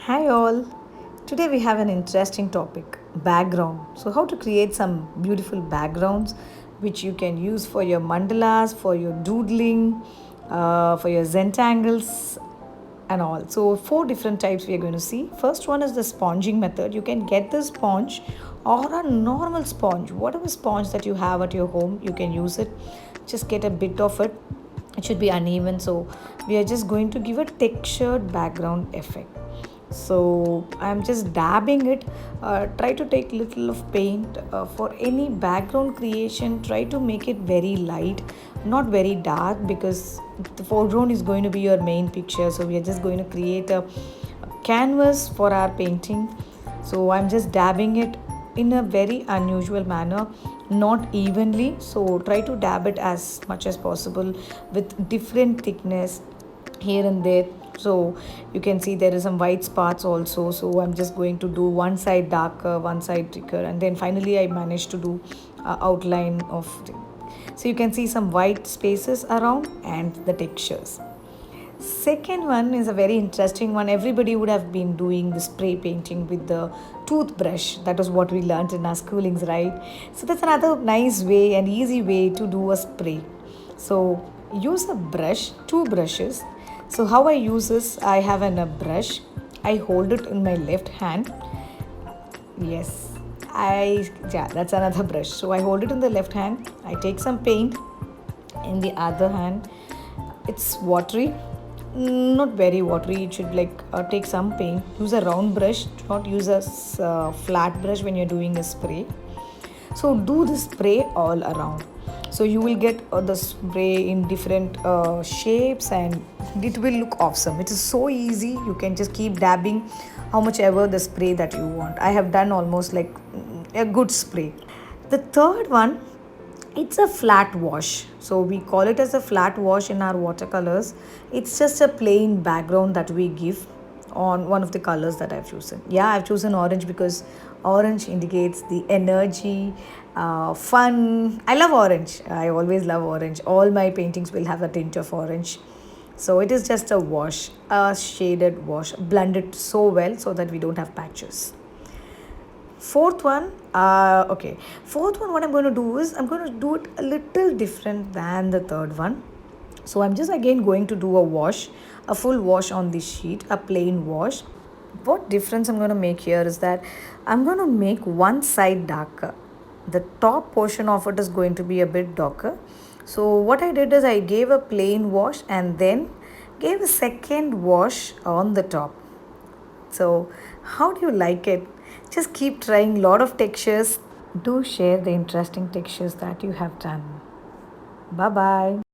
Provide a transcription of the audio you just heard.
Hi all. Today we have an interesting topic, background. So how to create some beautiful backgrounds which you can use for your mandalas, for your doodling, for your zentangles and all. So four different types we are going to see. First one is the sponging method. You can get the sponge or a normal sponge, whatever sponge that you have at your home, you can use it. Just get a bit of it. It should be uneven, so we are just going to give a textured background effect. So I'm just dabbing it. Try to take little of paint for any background creation. Try to make it very light, not very dark, because the foreground is going to be your main picture. So we are just going to create a canvas for our painting. So I'm just dabbing it in a very unusual manner, not evenly. So try to dab it as much as possible with different thickness here and there. So you can see there is some white spots also. So I'm just going to do one side darker, one side thicker, and then finally I managed to do outline of so you can see some white spaces around and the textures. Second one is a very interesting one. Everybody would have been doing the spray painting with the toothbrush. That was what we learned in our schoolings, right? So that's another nice way and easy way to do a spray. So use a brush, two brushes. So how I use this, I have a brush. I hold it in my left hand. Yes, that's another brush. So I hold it in the left hand. I take some paint in the other hand. It's watery, not very watery. It should like take some paint. Use a round brush. Do not use a flat brush when you're doing a spray. So do the spray all around. So you will get the spray in different shapes and it will look awesome. It is so easy. You can just keep dabbing how much ever the spray that you want. I have done almost like a good spray. The third one, it's a flat wash. So we call it as a flat wash in our watercolors. It's just a plain background that we give on one of the colors that I've chosen. Yeah, I've chosen orange because orange indicates the energy, fun. I love orange. I always love orange. All my paintings will have a tint of orange. So it is just a wash, a shaded wash, blended so well so that we don't have patches. Fourth one, Fourth one, what I'm going to do is I'm going to do it a little different than the third one. So I'm just again going to do a wash, a full wash on this sheet, a plain wash. What difference I'm going to make here is that I'm going to make one side darker. The top portion of it is going to be a bit darker. So what I did is I gave a plain wash and then gave a second wash on the top. So how do you like it? Just keep trying lot of textures. Do share the interesting textures that you have done. Bye bye.